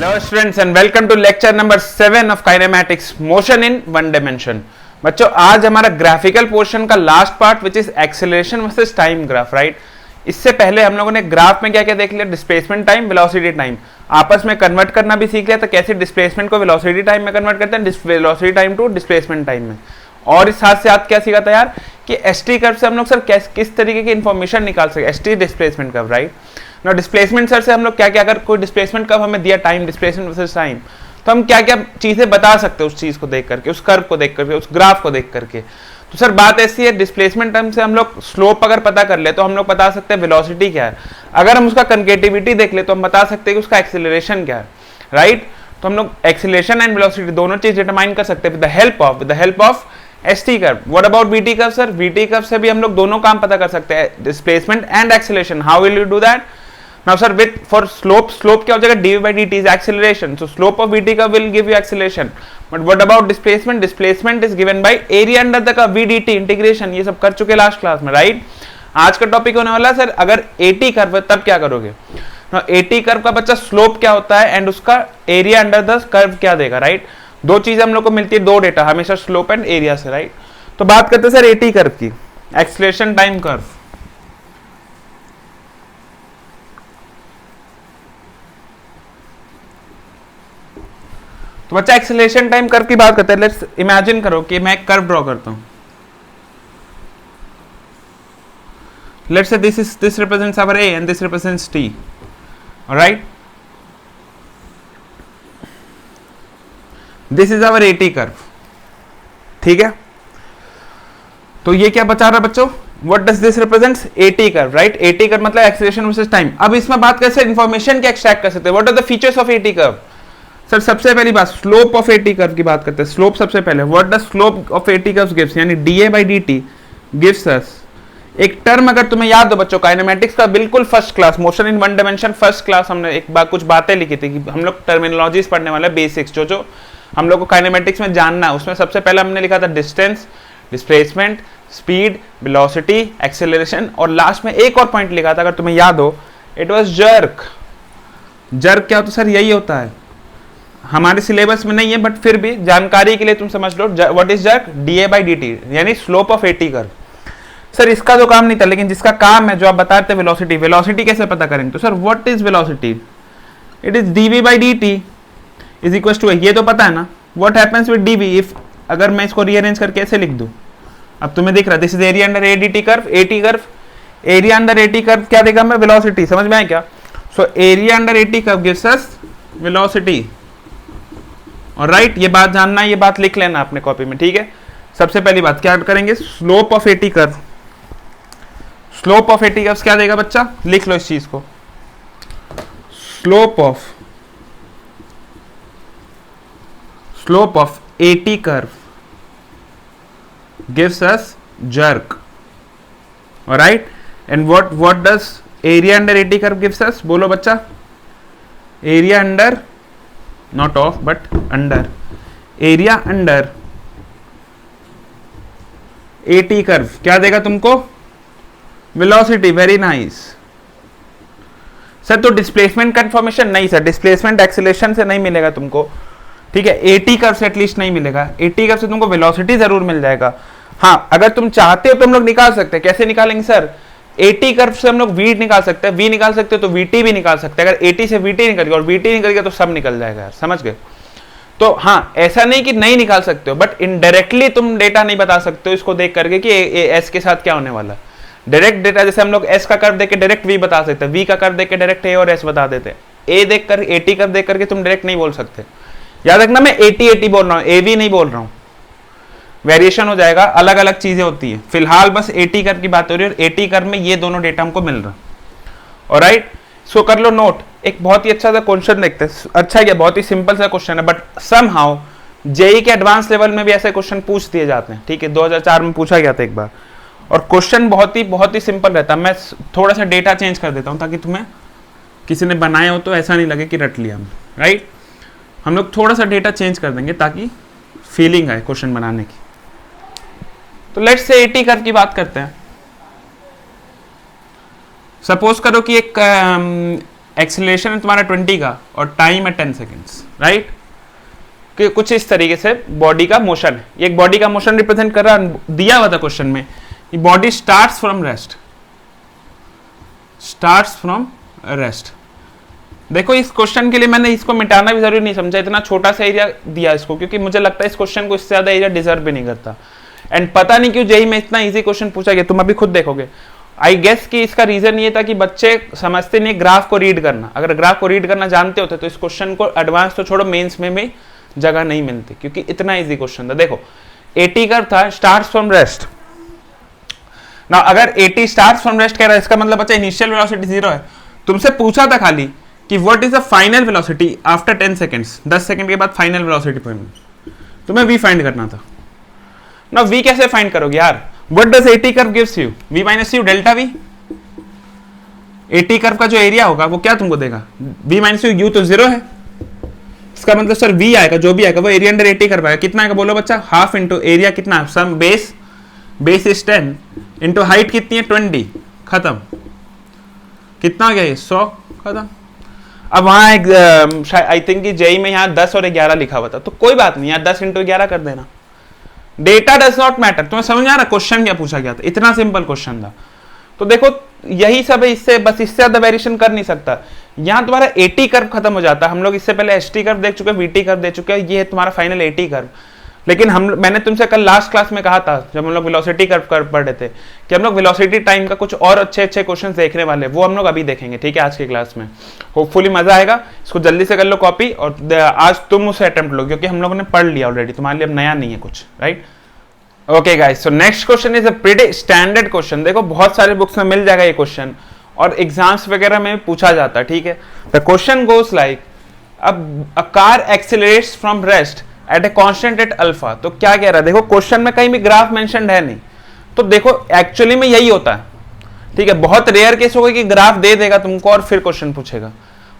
Hello students and welcome to lecture number 7 of kinematics motion in one dimension। बच्चों आज हमारा graphical portion का last part which is acceleration versus time graph, right. इससे पहले हम लोगों ने ग्राफ में क्या क्या देख लिया, डिस्प्लेसमेंट टाइम, वेलोसिटी टाइम, आपस में कन्वर्ट करना भी सीख लिया। तो कैसे डिस्प्लेसमेंट को वेलोसिटी टाइम में कन्वर्ट करते हैं, velocity time to displacement time में। और इस साथ से आज क्या सीखा था यार कि एसटी कर्व से हम लोग सर किस तरीके की इंफॉर्मेशन निकाल सकते, एसटी डिस्प्लेसमेंट कर्व, राइट ना। डिस्प्लेसमेंट सर से हम लोग क्या क्या, अगर कोई डिस्प्लेसमेंट कर्व हमें दिया, टाइम डिस्प्लेसमेंट वर्सेस टाइम, तो हम क्या क्या चीजें बता सकते हैं उस चीज को देख करके, उस कर्व को देख करके, उस ग्राफ को देख करके। तो सर बात ऐसी है, डिस्प्लेसमेंट टर्म से हम लोग स्लोप अगर पता कर ले तो हम लोग बता सकते हैं वेलोसिटी क्या है। अगर हम उसका कंकेटिविटी देख ले तो हम बता सकते हैं कि उसका एक्सेलरेशन क्या है, राइट। तो हम लोग एक्सेलरेशन एंड वेलोसिटी दोनों चीज डिटरमाइन कर सकते हैं with the help of ST curve. What about VT curve sir, v t curve से भी हम लोग दोनों काम पता कर सकते हैं, displacement and acceleration. How will you do that? Now sir, with for slope क्या हो जाएगा, dv by dt is acceleration, so slope of vt curve will give you acceleration. But what about displacement? Displacement is given by area under the curve v dt integration। ये सब कर चुके last class में, right. आज का topic होने वाला है सर, अगर at कर्व है तब क्या करोगे। Now at कर्व का बच्चा स्लोप क्या होता है एंड उसका एरिया अंडर द कर्व क्या देगा, राइट। दो चीज हम लोग को मिलती है, दो डेटा हमेशा, स्लोप एंड एरिया से, राइट। तो बात करते हैं सर at कर्व की, एक्सेलरेशन टाइम कर्व। तो बच्चा एक्सेलरेशन टाइम कर्व की बात करते हैं। लेट्स इमेजिन करो कि मैं एक कर्व ड्रॉ करता हूं। Let's say this represents our a and this represents t, alright. This is our a t curve, ठीक है। तो ये क्या बचा रहा बच्चों, what does this represents, a t curve, right. A t curve मतलब एक्सेलरेशन वर्सेस टाइम। अब इसमें बात कैसे इंफॉर्मेशन क्या एक्सट्रैक्ट कर सकते हैं, what are the features of a t curve. Sir सबसे पहली बात स्लोप ऑफ एटी कर्व की बात करते हैं। स्लोप सबसे पहले, what does slope of a t curve gives, यानी d a by dt gives us एक टर्म। अगर तुम्हें याद हो बच्चों, काइनेमेटिक्स का बिल्कुल first class, motion in one dimension first class, हमने एक बार कुछ बातें लिखी थी कि हम लोग टर्मिनोलॉजीज पढ़ने वाले, बेसिक्स जो हम लोग को काइनेमेटिक्स में जानना है। उसमें सबसे पहले हमने लिखा था distance, displacement, speed, velocity, acceleration, और लास्ट में एक और पॉइंट लिखा था अगर तुम्हें याद हो, इट वाज जर्क। जर्क क्या होता है सर, यही होता है, हमारे सिलेबस में नहीं है बट फिर भी जानकारी के लिए तुम समझ लो। What is jerk, d a by dt, यानी slope of a t curve. Sir इसका तो काम नहीं था, लेकिन जिसका काम है, जो आप बताते हैं वेलोसिटी, वेलोसिटी कैसे पता करेंगे। तो sir what is velocity, it is dv by dt is equal to, ये तो पता है ना। What happens with dv if, अगर मैं इसको रीअरेंज करके ऐसे लिख दूं, अब तुम्हें दिख रहा है, this is area under ADT curve, eighty curve, area under eighty curve क्या देगा मैं, वेलोसिटी। समझ में आया क्या। So area under eighty curve gives us velocity, और राइट, ये बात जानना है, ये बात लिख लेना अपने कॉपी में, ठीक है। सबसे पहली बात क्या करेंगे, slope of a t curve. Slope of a t curve क्या देगा बच्चा, लिख लो इस चीज को, slope of a t curve gives us jerk, right. And what does area under eighty curve gives us, बोलो बच्चा। Area under, not of but under, area under AT curve क्या देगा तुमको, वेलोसिटी। Very nice sir. तो displacement का information नहीं sir, displacement acceleration से नहीं मिलेगा तुमको, ठीक है। AT कर्व से एटलीस्ट नहीं मिलेगा, AT कर्व से तुमको वेलोसिटी जरूर मिल जाएगा। हाँ अगर तुम चाहते हो तो हम लोग निकाल सकते हैं। कैसे निकालेंगे सर, AT कर्व से हम लोग V निकाल सकते हैं, V निकाल सकते हो तो VT भी निकाल सकते हैं। अगर AT से VT निकल गया और VT निकल गया तो सब निकल जाएगा यार, समझ गए। तो हाँ ऐसा नहीं कि नहीं निकाल सकते हो, बट इनडायरेक्टली तुम डेटा नहीं बता सकते हो इसको देख करके कि S के साथ क्या होने वाला। डायरेक्ट डेटा जैसे हम लोग S का कर्व देख के डायरेक्ट V बता सकते हैं, V का कर्व देख के डायरेक्ट A और S बता देते हैं। A देख कर AT कर्व देख करके तुम डायरेक्ट नहीं बोल सकते। याद रखना मैं AT बोल रहा हूँ, AV नहीं बोल रहा हूँ, वेरिएशन हो जाएगा, अलग अलग चीजें होती है। फिलहाल बस एटी कर्व की बात हो रही है, और एटी कर्व में ये दोनों डेटा हमको मिल रहा, ऑलराइट। सो कर लो नोट। एक बहुत ही अच्छा सा क्वेश्चन देखते हैं, अच्छा क्या, बहुत ही सिंपल सा क्वेश्चन है, बट समहाउ जेई के एडवांस लेवल में भी ऐसे क्वेश्चन पूछ दिए जाते हैं, ठीक है। 2004 में पूछा गया था एक बार, और क्वेश्चन बहुत ही सिंपल रहता है। मैं थोड़ा सा डेटा चेंज कर देता हूँ ताकि तुम्हें किसी ने बनाया हो तो ऐसा नहीं लगे कि रट लिया हमने, राइट। हम लोग थोड़ा सा डेटा चेंज कर देंगे ताकि फीलिंग आए क्वेश्चन बनाने की। तो लेट्स से एटी कर्व की बात करते हैं। सपोज करो कि एक एक्सीलरेशन है तुम्हारा 20 का और टाइम है 10 सेकेंड्स, राइट। कि कुछ इस तरीके से बॉडी का मोशन है, एक बॉडी का मोशन रिप्रेजेंट कर रहा दिया हुआ था क्वेश्चन में, body starts from rest, starts from rest. देखो इस क्वेश्चन के लिए मैंने इसको मिटाना भी जरूरी नहीं समझा, इतना छोटा सा एरिया दिया इसको, क्योंकि मुझे लगता है इस क्वेश्चन को इससे ज्यादा एरिया डिजर्व भी नहीं करता। एंड पता नहीं क्यों जेईई में इतना इजी क्वेश्चन पूछा गया, तुम अभी खुद देखोगे। आई गेस कि इसका रीजन ये था कि बच्चे समझते नहीं ग्राफ को रीड करना, अगर ग्राफ को रीड करना जानते होते तो इस क्वेश्चन को एडवांस तो छोड़ो मेंस में भी जगह नहीं मिलती, क्योंकि इतना इजी क्वेश्चन था। देखो 80 कर्व था, स्टार्ट्स फ्रॉम रेस्ट ना, अगर 80 स्टार्ट्स फ्रॉम रेस्ट कह रहा है इसका मतलब बच्चा इनिशियल वेलोसिटी 0 है। तुमसे पूछा था खाली कि what is the final velocity after 10 seconds, 10 second के बाद फाइनल वेलोसिटी पॉइंट, तुम्हें v फाइंड करना था ना। v कैसे फाइंड करोगे यार, what does 80 curve gives you, v minus you delta v। 80 curve का जो एरिया होगा वो क्या तुमको देगा, v माइनस यू, तो 0 है, इसका मतलब सर v आएगा, जो भी आएगा वो एरिया अंडर 80 कर्व आएगा। कितना आएगा बोलो बच्चा, हाफ इंटू एरिया कितना, sum base, base is 10 into height कितनी है 20, खत्म। कितना आ गया ये 100, खत्म। अब वहां आई थिंक कि जेईई में यहाँ 10 और 11 लिखा हुआ था, तो कोई बात नहीं यार 10 इंटू 11 कर देना, डेटा डज नॉट मैटर। तुम्हें समझ आ रहा क्वेश्चन क्या पूछा गया था, इतना सिंपल क्वेश्चन था। तो देखो यही सब है, इससे बस इससे ज्यादा वेरिएशन कर नहीं सकता। यहाँ तुम्हारा 80 कर्व खत्म हो जाता है, हम लोग इससे पहले एसटी कर्व देख चुके हैं, वीटी कर्व देख चुके हैं, ये है तुम्हारा फाइनल 80 कर्व। लेकिन मैंने तुमसे कल लास्ट क्लास में कहा था जब हम लोग वेलोसिटी कर्व पढ़ रहे थे कि हम लोग वेलोसिटी टाइम का कुछ और अच्छे अच्छे क्वेश्चंस देखने वाले, वो हम लोग अभी देखेंगे, ठीक है, आज की क्लास में। होपफुली मजा आएगा, इसको जल्दी से कर लो कॉपी, और आज तुम उसे अटेम्प्ट लो, क्योंकि हम लोगों ने पढ़ लिया ऑलरेडी, तुम्हारे लिए अब नया नहीं है कुछ, right. Okay guys, so next question is a pretty standard question. देखो बहुत सारे बुक्स में मिल जाएगा ये क्वेश्चन, और एग्जाम्स वगैरह में पूछा जाता है, ठीक है। The question goes like, a car accelerates from rest at a constant rate alpha. तो क्या कह रहा है, देखो क्वेश्चन में कहीं भी ग्राफ मेंशन्ड है नहीं, तो देखो एक्चुअली में यही होता है, ठीक है। बहुत रेयर केस होगा कि ग्राफ दे देगा तुमको और फिर क्वेश्चन पूछेगा,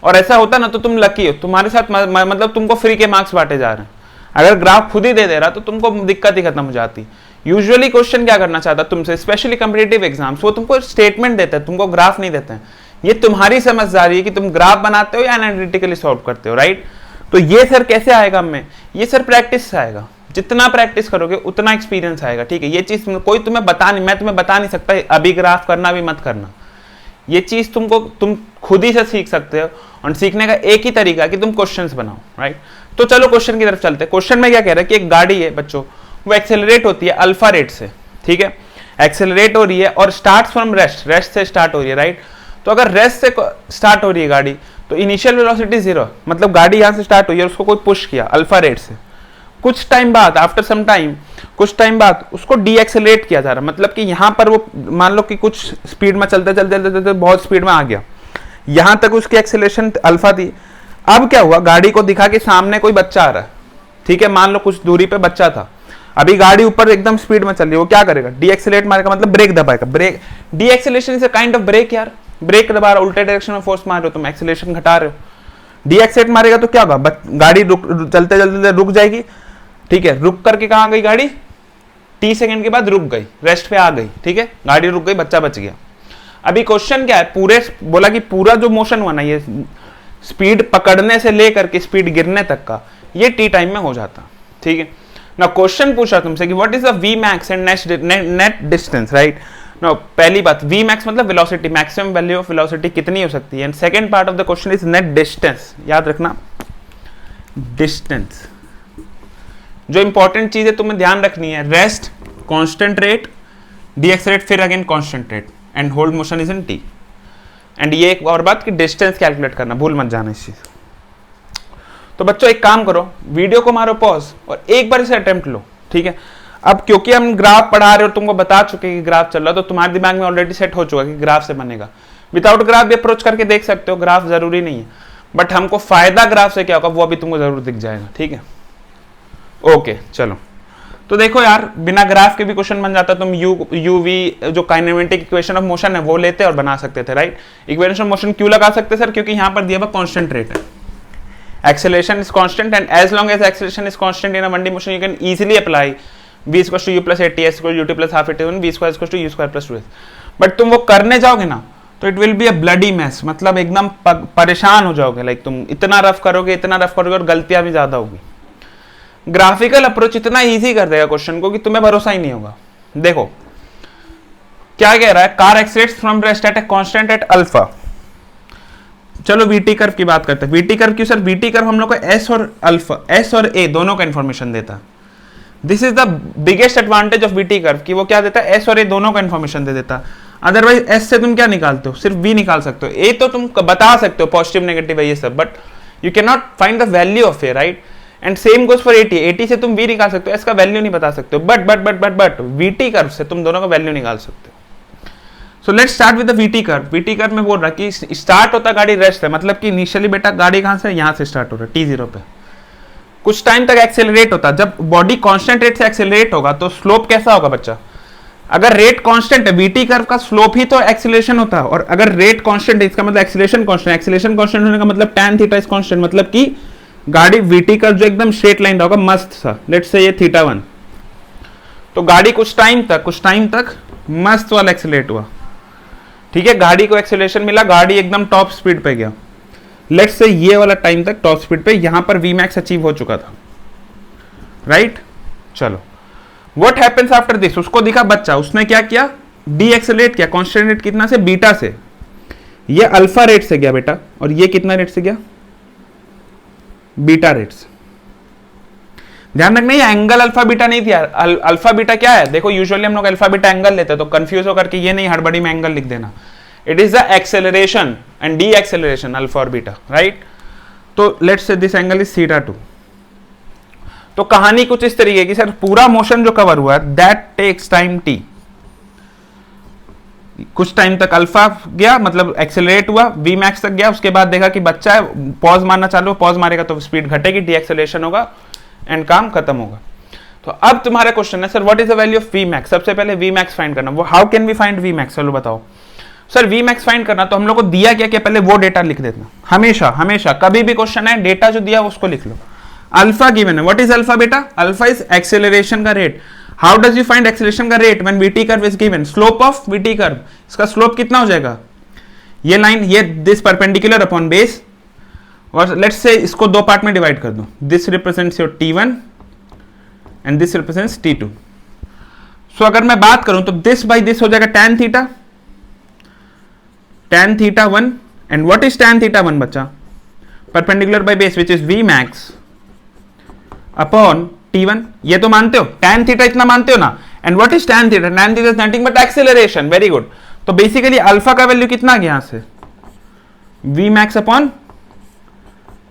और ऐसा होता ना तो तुम लकी हो, तुम्हारे साथ मतलब तुमको फ्री के मार्क्स बांटे जा रहे हैं। अगर ग्राफ खुद ही दे दे रहा तो तुमको दिक्कत ही खत्म हो जाती। यूजुअली क्वेश्चन क्या करना चाहता तुमसे, स्पेशली कॉम्पिटिटिव एग्जाम्स, वो तुमको स्टेटमेंट देते हैं, तुमको ग्राफ नहीं देते हैं। ये तुम्हारी समझदारी है कि तुम ग्राफ बनाते हो या एनालिटिकली सॉल्व करते हो, राइट। तो ये सर कैसे आएगा हमें, ये सर प्रैक्टिस से आएगा, जितना प्रैक्टिस करोगे उतना एक्सपीरियंस आएगा, ठीक है। ये चीज कोई तुम्हें मैं तुम्हें बता नहीं सकता अभी ग्राफ करना भी मत करना, ये चीज तुम खुद ही से सीख सकते हो, और सीखने का एक ही तरीका कि तुम क्वेश्चंस बनाओ, राइट। तो चलो क्वेश्चन की तरफ चलते हैं। क्वेश्चन में क्या कह रहा है कि एक गाड़ी है बच्चों, वो एक्सेलरेट होती है अल्फा रेट से, ठीक है, एक्सेलरेट हो रही है और स्टार्ट फ्रॉम रेस्ट, रेस्ट से स्टार्ट हो रही है, राइट। तो अगर रेस्ट से स्टार्ट हो रही है गाड़ी तो इनिशियल वेलोसिटी 0, मतलब गाड़ी यहां से स्टार्ट हुई है, उसको कोई पुश किया अल्फा रेट से, कुछ टाइम बाद, आफ्टर सम टाइम, कुछ टाइम बाद उसको डी एक्सेलरेट किया जा रहा है, मतलब कि यहां पर वो मान लो कि कुछ स्पीड में चलते चलते चलते बहुत स्पीड में आ गया, यहां तक उसकी एक्सेलरेशन अल्फा थी। अब क्या हुआ, गाड़ी को दिखा कि सामने कोई बच्चा आ रहा है, ठीक है, मान लो कुछ दूरी पे बच्चा था, अभी गाड़ी ऊपर एकदम स्पीड में चल रही है, वो क्या करेगा, डी एक्सेलरेट मारेगा, मतलब ब्रेक दबाएगा। Brake, deceleration is a kind of brake यार, ब्रेक दबा रहा, उल्टे डायरेक्शन में फोर्स मार रहे हो तुम, एक्सेलरेशन घटा रहे हो। डी एक्सेलरेट मारेगा तो क्या होगा, गाड़ी चलते चलते रुक जाएगी, ठीक है, रुक करके कहां गई गाड़ी, टी सेकंड के बाद रुक गई, रेस्ट पे आ गई, ठीक है, गाड़ी रुक गई, बच्चा बच गया। अभी क्वेश्चन क्या है, पूरे बोला कि पूरा जो मोशन हुआ ना, ये स्पीड पकड़ने से लेकर के स्पीड गिरने तक का, ये टी टाइम में हो जाता, ठीक है ना। क्वेश्चन पूछा तुमसे कि what is the V max and net distance, right. No, पहली बात वी मैक्स मतलब velocity, maximum value of velocity कितनी हो सकती है, and second part of the question is net distance. याद रखना डिस्टेंस, जो इंपॉर्टेंट चीज है तुम्हें ध्यान रखनी है, rest constant rate, decelerate फिर again constant rate, and whole motion is in t. And ये एक और बात कि डिस्टेंस कैलकुलेट करना, भूल मत जाना इस चीज। तो बच्चों एक काम करो, वीडियो को मारो पॉज और एक बार इसे अटेम्प्ट लो, ठीक है। अब क्योंकि हम ग्राफ पढ़ा रहे हो, तुमको बता चुके कि ग्राफ चल रहा, तो तुम्हारे दिमाग में ऑलरेडी सेट हो चुका कि ग्राफ से बनेगा। विदाउट ग्राफ भी अप्रोच करके देख सकते हो, ग्राफ जरूरी नहीं है, बट हमको फायदा ग्राफ से क्या होगा वो अभी तुमको जरूर दिख जाएगा, ठीक है। ओके चलो, तो देखो यार बिना ग्राफ के भी क्वेश्चन बन जाता, तुम यूवी जो काइनेमेटिक इक्वेशन ऑफ मोशन है वो लेते और बना सकते थे, राइट। इक्वेशन ऑफ मोशन क्यों लगा सकते सर, क्योंकि यहाँ पर दिया हुआ कांस्टेंट रेट है, acceleration is constant, and as long as acceleration is constant in a 1D motion, you can easily apply v is equals to u plus 8t, s equals to ut plus half 81, v square is equals to u square plus 2s. But तुम वो करने जाओगे ना तो it will be a bloody mess, मतलब एकदम परेशान हो जाओगे, लाइक तुम इतना रफ करोगे और गलतियां भी ज्यादा होगी। ग्राफिकल अप्रोच इतना इजी कर देगा क्वेश्चन को कि तुम्हें भरोसा ही नहीं होगा। देखो क्या कह रहा है, car accelerates from rest at a constant at alpha. चलो वीटी कर्व की बात करते हैं। वीटी कर्व क्यों सर? वीटी कर्व हम लोग को एस और अल्फा, एस और ए दोनों का इंफॉर्मेशन देता है। This is the biggest advantage of VT curve कि वो क्या देता है, एस और ए दोनों का इंफॉर्मेशन दे देता है। अदरवाइज एस से तुम क्या निकालते हो, सिर्फ वी निकाल सकते हो। ए तो तुम बता सकते हो पॉजिटिव नेगेटिव है ये सब, but you can not find the value of A, right? And same goes for 80, 80 से तुम वी निकाल सकते हो, एस का वैल्यू नहीं बता सकते हो। बट वीटी कर्व से तुम दोनों का वैल्यू निकाल सकते हो। So let's start with the VT curve. VT curve में बोल रहा कि स्टार्ट होता गाड़ी रेस्ट है, मतलब कि इनिशियली बेटा गाड़ी कहां से, यहां से स्टार्ट हो रहा है t0 पे, कुछ टाइम तक एक्सेलरेट होता। जब बॉडी कांस्टेंट रेट से एक्सेलरेट होगा तो स्लोप कैसा होगा बच्चा? अगर रेट कांस्टेंट है, वीटी कर्व का स्लोप ही तो एक्सेलरेशन होता है, और अगर रेट कांस्टेंट है इसका मतलब एक्सेलरेशन कांस्टेंट, एक्सेलरेशन कांस्टेंट होने का मतलब tan थीटा इज कांस्टेंट, मतलब कि गाड़ी वीटी कर्व जो एकदम स्ट्रेट लाइन होगा मस्त सा, लेट्स से ये θ1, तो गाड़ी कुछ टाइम तक मस्त वाला एक्सेलरेट हुआ, ठीक है, गाड़ी को एक्सेलरेशन मिला, गाड़ी एकदम टॉप स्पीड पे गया। लेट्स से ये वाला टाइम तक टॉप स्पीड पे, यहां पर Vmax अचीव हो चुका था, राइट? चलो व्हाट हैपेंस आफ्टर दिस, उसको दिखा बच्चा, उसने क्या किया, डी एक्सेलरेट किया, कांस्टेंट रेट कितना से, बीटा से, ये अल्फा रेट से गया बेटा, और ये कितना रेट से गया, बीटा रेट से। ध्यान रखना ये एंगल अल्फा बीटा नहीं दिया, अल्फा बीटा क्या है, देखो यूजुअली हम लोग अल्फा बीटा एंगल लेते हैं, तो कंफ्यूज होकर के ये नहीं हड़बड़ी में एंगल लिख देना, it is the acceleration and deceleration alpha और बीटा, राइट? तो let's say this angle is θ2। तो कहानी कुछ इस तरीके की, सर पूरा मोशन जो कवर हुआ है दैट टेक्स टाइम t, कुछ टाइम तक अल्फा गया, मतलब एक्सेलरेट हुआ, Vmax तक गया, उसके बाद देखा कि बच्चा है, पॉज मारना चालू, पॉज मारेगा तो स्पीड घटेगी, डी एक्सेलरेशन होगा एंड काम खत्म होगा। तो अब तुम्हारा क्वेश्चन है sir what is the value of Vmax। सबसे पहले Vmax फाइंड करना, वो how can we find Vmax, चलो बताओ सर। Vmax फाइंड करना तो हम लोग को दिया क्या, पहले वो डेटा लिख देना, हमेशा कभी भी क्वेश्चन है डेटा जो दिया उसको लिख लो। अल्फा गिवन है, व्हाट इज अल्फा बेटा, अल्फा इज एक्सेलरेशन का rate. How does you find acceleration का rate when v t curve is given, slope of VT curve, इसका स्लोप कितना हो जाएगा, ये लाइन, ये दिस परपेंडिकुलर अपॉन बेस, और लेट्स से इसको दो पार्ट में डिवाइड कर दो, this represents your t1 and this represents t2। So अगर मैं बात करूं तो दिस बाई दिस हो जाएगा tan θ1, and what is tan θ1 बच्चा, perpendicular by base which is Vmax upon t1, ये तो मानते हो, tan थीटा इतना मानते हो ना, and what is tan theta, tan theta is nothing but acceleration, very good. तो बेसिकली अल्फा का वैल्यू कितना गया यहां से, Vmax अपॉन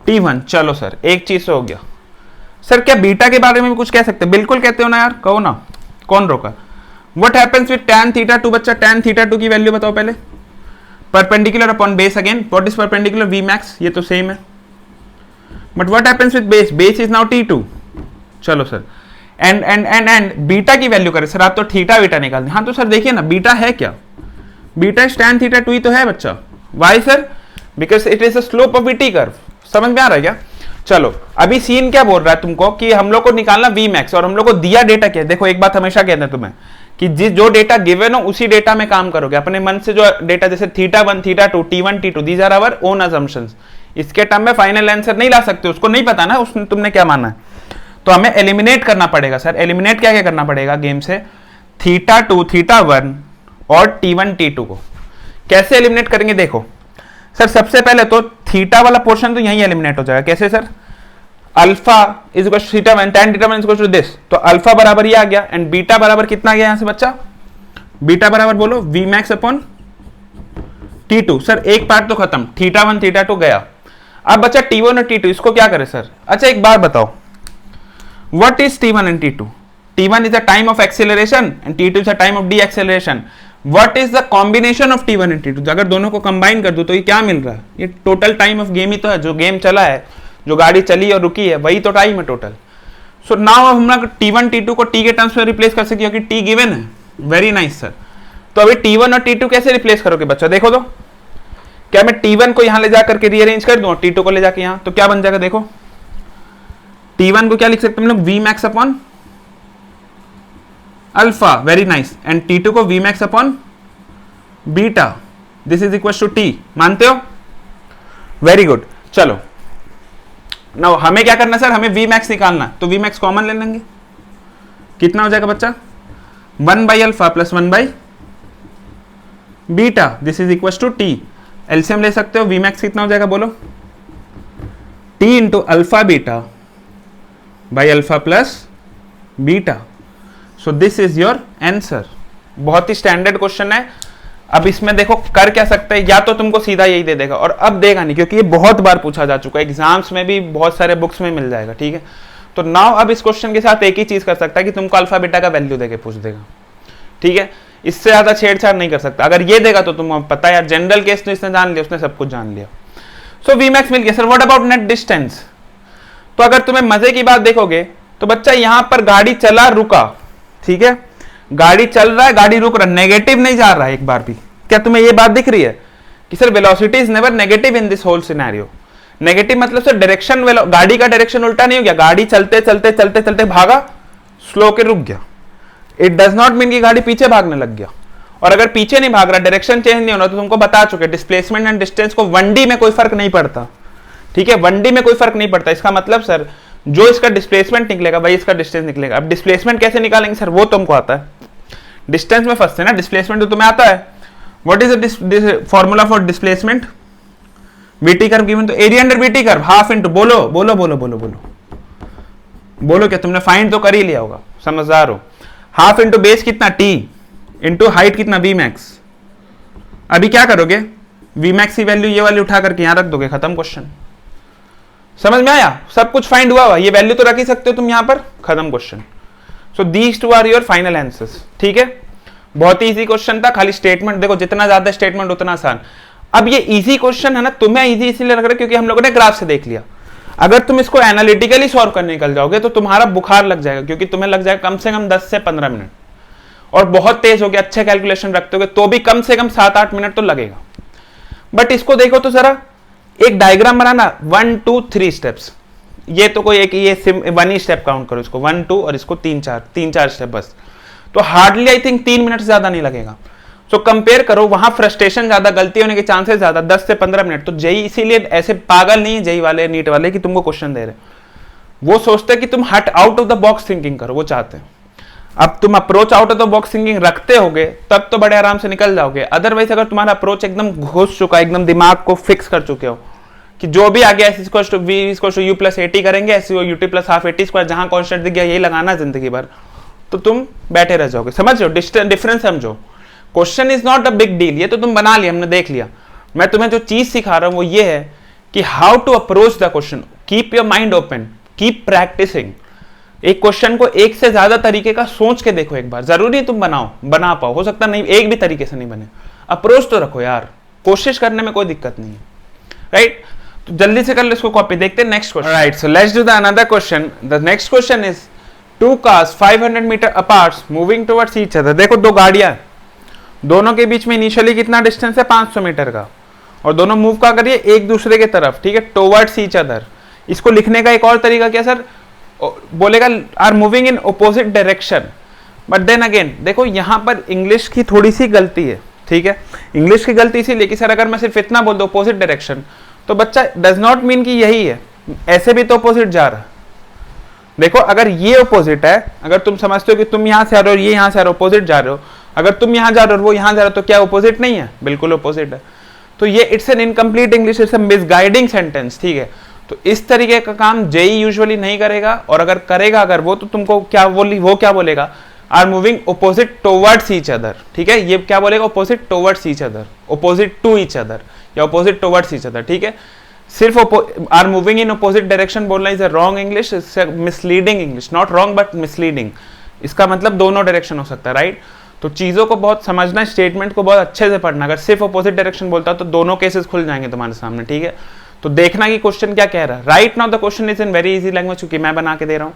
t1। चलो सर एक चीज हो गया। सर क्या बीटा के बारे में भी कुछ कह सकते हैं, बिल्कुल कहते हो ना यार, कहो ना, कौन रोका। व्हाट हैपेंस विद tan θ2 बच्चा, tan θ2 की वैल्यू बताओ पहले, perpendicular upon base, again what is perpendicular, Vmax, ये तो सेम है, but what happens with base, base is now t2। चलो सर एंड बीटा की वैल्यू करें सर, आप तो थीटा बीटा निकाल दें। हाँ तो सर देखिए ना बीटा है क्या, बीटा इज tan θ2 ही तो है बच्चा। Why sir, because it is the slope of VT curve. समझ में आ रहा है क्या? चलो अभी सीन क्या बोल रहा है तुमको कि हम लोग को निकालना Vmax, और हम लोग को दिया डेटा क्या है। देखो एक बात हमेशा कहते हैं तुम्हें कि जो डेटा गिवन हो उसी डेटा में काम करोगे, अपने मन से जो डेटा, जैसे θ1 θ2 t1 t2 these are our own assumptions, इसके टर्म में फाइनल आंसर नहीं ला सकते, उसको नहीं पता ना उसने तुमने क्या माना है, तो हमें एलिमिनेट करना पड़ेगा। सर एलिमिनेट क्या क्या करना पड़ेगा गेम से, θ2 θ1 और t1 t2 को कैसे एलिमिनेट करेंगे। देखो सर सबसे पहले तो थीटा वाला पोर्शन तो यहीं एलिमिनेट हो जाएगा। कैसे sir, alpha is equal to theta one, tan θ1 is equal to this, तो अल्फा बराबर ये आ गया, एंड बीटा बराबर कितना गया यहां से बच्चा, बीटा बराबर बोलो Vmax अपॉन t2। सर एक पार्ट तो खत्म, θ1 θ2 गया। अब बच्चा t1 और t2, इसको क्या करें सर। अच्छा एक बार बताओ, what is t1 and t2, t1 is the time of acceleration and t2 is the time of deceleration. What is the combination of t1 and t2? अगर दोनों को कंबाइन कर दो तो ये क्या मिल रहा है, ये टोटल टाइम ऑफ गेम ही तो है, जो गेम चला है, जो गाड़ी चली और रुकी है वही तो टाइम है टोटल। सो नाउ हम लोग t1 t2 को t के टर्म्स में रिप्लेस कर सकते क्योंकि t गिवन है। Very nice sir. तो अभी t1 और t2 कैसे रिप्लेस करोगे बच्चा, देखो तो, क्या मैं t1 को यहां ले जाकर के रीअरेंज कर दूं, t2 को ले जाकर यहां, तो क्या बन जाएगा देखो, t1 को क्या लिख सकते हैं हम लोग, Vmax upon alpha, very nice, and t2 को Vmax upon beta, this is equal to T, मानते हो? Very good. चलो नाउ हमें क्या करना सर, हमें वी मैक्स निकालना, तो वी मैक्स कॉमन ले लेंगे, कितना हो जाएगा बच्चा, 1 by alpha plus 1 by beta, this is equal to T. LCM ले सकते हो, वी मैक्स कितना हो जाएगा बोलो, T into alpha beta by alpha plus beta. So this is your answer. बहुत ही स्टैंडर्ड क्वेश्चन है। अब इसमें देखो कर क्या सकते हैं, या तो तुमको सीधा यही दे देगा, और अब देगा नहीं क्योंकि ये बहुत बार पूछा जा चुका है, एग्जाम्स में भी बहुत सारे बुक्स में मिल जाएगा, ठीक है। तो नाउ अब इस क्वेश्चन के साथ एक ही चीज कर सकता है कि तुमको अल्फा बीटा का वैल्यू देके पूछ देगा, ठीक है। इससे ज्यादा छेड़छाड़ नहीं कर सकता। अगर ये देगा तो तुम पता है यार, जनरल केस तो इसने जान लिया, उसने सब कुछ जान लिया। सो वी मैक्स मिल गया। Sir what about net distance? तो अगर तुम्हें मजे की बात देखोगे तो बच्चा यहां पर गाड़ी चला रुका, ठीक है, गाड़ी चल रहा है, गाड़ी रुक रहा है, नेगेटिव नहीं जा रहा है एक बार भी। क्या तुम्हें ये बात दिख रही है कि sir velocity is never negative in this whole scenario? Negative मतलब सर डायरेक्शन, गाड़ी का डायरेक्शन उल्टा नहीं हो गया, गाड़ी चलते चलते चलते चलते भागा, स्लो के रुक गया। इट डज नॉट मीन कि गाड़ी पीछे भागने लग गया। और अगर पीछे नहीं भाग रहा, डायरेक्शन चेंज नहीं होना, तो तुमको बता चुके डिस्प्लेसमेंट एंड डिस्टेंस को 1D में कोई फर्क नहीं पड़ता, ठीक है, 1D में कोई फर्क नहीं पड़ता। इसका मतलब सर जो इसका डिस्प्लेसमेंट निकलेगा वही इसका डिस्टेंस निकलेगा। अब डिस्प्लेसमेंट कैसे निकालेंगे सर, वो तुमको आता है, डिस्टेंस में फंसते ना, डिस्प्लेसमेंट तो तुम्हें आता है। What is the formula for displacement? B t curve given, तो area under b t curve half into, बोलो बोलो बोलो बोलो बोलो बोलो, क्या तुमने फाइंड तो कर ही लिया होगा, समझदार हो। हाफ इंटू बेस कितना टी इंटू हाइट कितना वी मैक्स। अभी क्या करोगे, वी मैक्स की वैल्यू ये वाली उठा करके यहां रख दोगे, खत्म क्वेश्चन। समझ में आया? सब कुछ फाइंड हुआ, ये वैल्यू तो रख ही सकते हो तुम यहां पर, खत्म question. So these two are your final answers, ठीक है। बहुत ही इजी क्वेश्चन था, खाली स्टेटमेंट देखो, जितना ज्यादा स्टेटमेंट उतना आसान। अब ये इजी क्वेश्चन है ना, तुम्हें इजी इसीलिए लग रहा है क्योंकि हम लोगों ने ग्राफ से देख लिया। अगर तुम इसको एनालिटिकली सॉल्व करने निकल जाओगे तो तुम्हारा बुखार लग जाएगा, क्योंकि तुम्हें लग जाएगा कम से कम 10 से 15 मिनट, और बहुत तेज हो गया, अच्छे कैलकुलेशन रखते हो तो भी कम से कम 7-8 मिनट तो लगेगा। बट इसको देखो तो जरा, एक डायग्राम बनाना, 1 2 3 स्टेप्स, ये तो कोई एक ये 1 ही स्टेप काउंट करो, इसको 1 2 और इसको 3-4 स्टेप बस, तो हार्डली आई थिंक 3 मिनट से ज्यादा नहीं लगेगा। सो कंपेयर करो, वहां फ्रस्ट्रेशन ज्यादा, गलती होने के चांसेस ज्यादा, 10 से 15 मिनट। तो जेई इसीलिए ऐसे पागल नहीं है जेई वाले, नीट वाले, कि तुमको क्वेश्चन दे रहे, वो सोचते हैं कि तुम हट out of the box thinking करो, वो चाहते हैं। अब तुम approach out of the box thinking रखते होगे तब तो बड़े आराम से निकल जाओगे। अदरवाइज अगर तुम्हारा अप्रोच एकदम घुस चुका है, एकदम दिमाग को फिक्स कर चुके हो कि जो भी आ गया v + AT करेंगे, ऐसे ut + ½ AT², जहां कांस्टेंट दिख गया यही लगाना जिंदगी भर, तो तुम बैठे रह जाओगे। समझ लो डिफरेंस, समझो। Question is not a big deal, ये तो तुम बना लिया, हमने देख लिया। मैं तुम्हें जो चीज सिखा रहा हूं वो ये है कि how to approach the question, keep your mind open, keep practicing. एक क्वेश्चन को एक से ज्यादा तरीके का सोच के देखो एक बार, जरूरी तुम बना पाओ, हो सकता नहीं एक भी तरीके से नहीं बने, अप्रोच तो रखो यार, कोशिश करने में कोई दिक्कत नहीं है, राइट। तो जल्दी से कर लो इसको कॉपी, देखते हैं next question. Right, so let's do the another question. The next question is 2 cars 500 metre apart moving towards each other. देखो दो गाड़ियां, दोनों के बीच में इनिशियली कितना डिस्टेंस है, 500 मीटर का, और दोनों मूव का करिए एक दूसरे के तरफ, ठीक है, टुवर्ड्स ईच अदर। इसको लिखने का एक और तरीका क्या सर, बोलेगा are moving in opposite direction. But then again देखो यहां पर इंग्लिश की थोड़ी सी गलती है, ठीक है। इंग्लिश की गलती इसीलिए कि सर अगर मैं सिर्फ इतना बोल दूं ऑपोजिट डायरेक्शन, तो बच्चा डज नॉट मीन कि यही है, ऐसे भी तो ऑपोजिट जा रहा है। देखो अगर ये ऑपोजिट है, अगर तुम समझते हो कि तुम यहां से आ रहे हो, ये यहां से आ रहे हो, ऑपोजिट जा रहे हो, अगर तुम यहां जा रहे हो वो यहां जा रहे हो, तो क्या ऑपोजिट नहीं है? बिल्कुल ऑपोजिट है। तो ये it's an incomplete English, it's a misguiding sentence, ठीक है। तो इस तरीके का काम जेई यूजुअली नहीं करेगा, और अगर करेगा अगर वो, तो तुमको क्या वो क्या बोलेगा, are moving opposite towards each other, ठीक है। ये क्या बोलेगा, opposite towards each other, opposite to each other, या ऑपोजिट टुवर्ड्स ईच अदर, ठीक है। सिर्फ are moving in opposite direction बोलना is a wrong English, misleading English, not wrong but misleading. इसका मतलब दोनों डायरेक्शन हो सकता है, राइट। तो चीजों को बहुत समझना, स्टेटमेंट को बहुत अच्छे से पढ़ना। अगर सिर्फ ऑपोजिट डायरेक्शन बोलता तो दोनों केसेस खुल जाएंगे तुम्हारे सामने, ठीक है। तो देखना कि क्वेश्चन क्या कह रहा है। Right now the question is in very easy language, क्योंकि मैं बना के दे रहा हूं।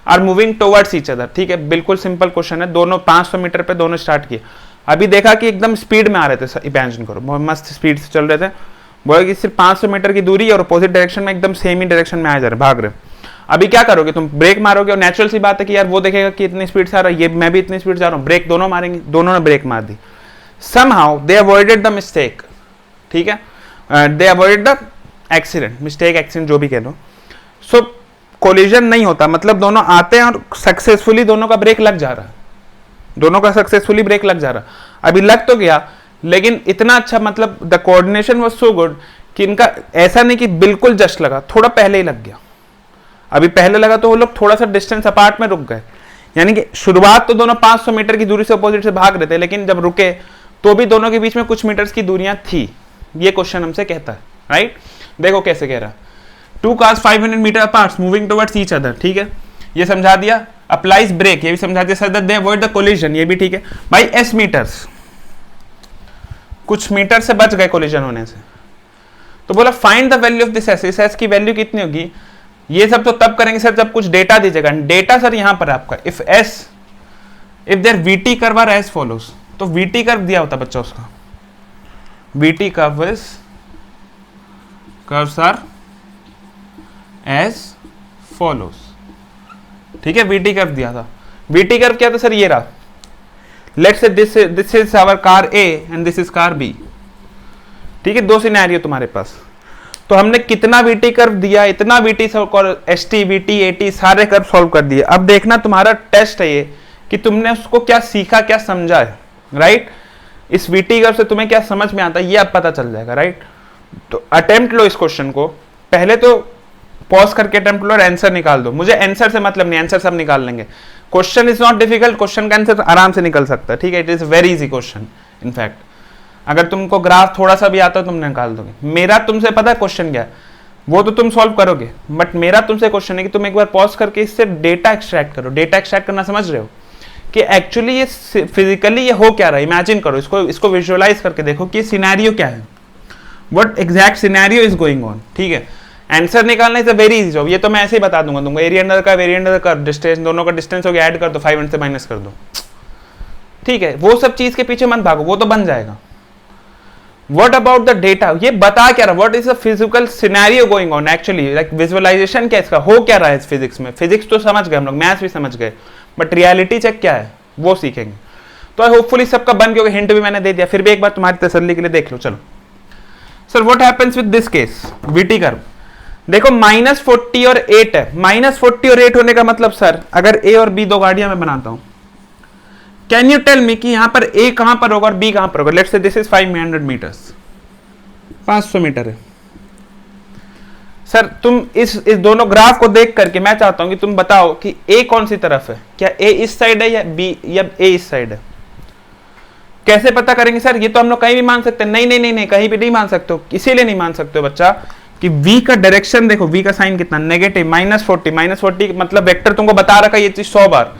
Are moving towards each other, ठीक है, बिल्कुल सिंपल क्वेश्चन है। दोनों 500 मीटर पे दोनों स्टार्ट किए। अभी देखा कि एकदम स्पीड में आ रहे थे, इमेजिन करो बहुत मस्त स्पीड से चल रहे थे, बोले कि सिर्फ 500 मीटर की दूरी और अपोजिट डायरेक्शन में एकदम सेम ही डायरेक्शन में आ जा रहे, भाग रहे। अभी क्या करोगे तुम, ब्रेक मारोगे, और नेचुरल सी बात है कि यार वो देखेगा कि इतनी स्पीड से आ रहा है, ये मैं भी इतनी स्पीड से आ रहा हूं, ब्रेक दोनों मारेंगे, दोनों ने ब्रेक मार दी। Somehow they avoided the mistake, ठीक है, they avoid the accident, mistake, accident जो भी कह लो। सो कोलिजन नहीं होता, मतलब दोनों आते हैं और सक्सेसफुली दोनों का ब्रेक लग जा रहा है, दोनों का सक्सेसफुली ब्रेक लग जा रहा। अभी लग तो गया, लेकिन इतना अच्छा, मतलब the coordination was so good कि इनका ऐसा नहीं कि बिल्कुल जस्ट लगा, थोड़ा पहले ही लग गया। अभी पहले लगा तो वो लोग थोड़ा सा डिस्टेंस अपार्ट में रुक गए, यानी कि शुरुआत तो दोनों 500 मीटर की दूरी से अपोजिट से भाग रहे थे, लेकिन जब रुके तो भी दोनों के बीच में कुछ मीटर्स की दूरियां थी। ये क्वेश्चन हमसे कहता है, राइट। देखो कैसे कह रहा, 2 cars 500 metre apart moving towards each other, ठीक है, ये समझा दिया। अप्लाइज ब्रेक, ये भी समझा दिया, sir that they avoid the collision, ये भी ठीक है भाई। एस मीटर्स, कुछ मीटर से बच गए कोलिजन होने से, तो बोला find the value of this S, इस एस की वैल्यू कितनी होगी। ये सब तो तब करेंगे सर जब कुछ डेटा दीजिएगा। डेटा सर यहां पर आपका if their VT curve are as follows, तो वीटी कर्व दिया होता बच्चा उसका, VT curves are as follows, ठीक है, वीटी कर्व दिया था। वीटी कर्व क्या था सर, ये रहा, let's say this is our car A and this is car B, ठीक है, दो सिनेरियो तुम्हारे पास। तो हमने कितना वीटी कर्व दिया, इतना VT S T VT eighty सारे कर्व सॉल्व कर दिए। अब देखना तुम्हारा टेस्ट है ये कि तुमने उसको क्या सीखा, क्या समझा है, राइट। इस वीटी कर्व से तुम्हें क्या समझ में आता है ये अब पता चल जाएगा, राइट। तो अटेम्प्ट लो इस क्वेश्चन को, पहले तो पॉज करके अटेम्प्ट लो और आंसर निकाल दो। मुझे आंसर से मतलब नहीं, आंसर सब निकाल लेंगे। Question is not difficult, question का आंसर आराम से निकल सकता है, ठीक है, it is very easy question. In fact अगर तुमको ग्राफ थोड़ा सा भी आता है तुम निकाल दोगे। मेरा तुमसे पता है क्वेश्चन क्या है, वो तो तुम सॉल्व करोगे, बट मेरा तुमसे क्वेश्चन है कि तुम एक बार पॉज करके इससे डेटा एक्सट्रैक्ट करो। डेटा एक्सट्रैक्ट करना समझ रहे हो कि एक्चुअली ये फिजिकली ये हो क्या रहा है, इमेजिन करो, इसको विजुअलाइज करके देखो कि सिनेरियो क्या है, what exact scenario is going on, ठीक है। आंसर निकालना is a very easy job, ये तो मैं ऐसे ही बता दूंगा तुमको। एरिया अंडर का एरिया अंडर का डिस्टेंस, दोनों का डिस्टेंस हो गया, ऐड कर दो, 500 से माइनस कर दो, ठीक है। वो सब चीज के पीछे मत भागो, वो तो बन जाएगा। What about the data? ये बता क्या रहा, what is the physical scenario going on actually, like visualization क्या इसका हो क्या रहा है इस फिजिक्स में। फिजिक्स तो समझ गए हम लोग, मैथ्स भी समझ गए, बट रियलिटी चेक क्या है वो सीखेंगे। तो होपफुली सबका बन गया, हिंट भी मैंने दे दिया, फिर भी एक बार तुम्हारी तसल्ली के लिए देख लो। चलो sir what happens with this case, VT curve देखो -40 और 8 है। -40 और 8 होने का मतलब सर अगर ए और बी दो गाड़ियां मैं बनाता हूं, कैन यू टेल मी कि यहां पर ए कहां पर होगा और बी कहां पर होगा। Let's say this is 500 metres, 500 metre है सर। तुम इस दोनों ग्राफ को देख करके मैं चाहता हूं कि तुम बताओ कि ए कौन सी तरफ है, क्या ए इस साइड है या बी या ए इस साइड है। कैसे पता करेंगे सर, ये तो हम लोग कहीं भी मान सकते हैं। नहीं नहीं नहीं नहीं, कहीं भी नहीं मान सकते हो, इसीलिए नहीं मान सकते हो बच्चा कि v का डायरेक्शन देखो, v का साइन कितना नेगेटिव, -40 मतलब वेक्टर तुमको बता रखा ये चीज 100 बार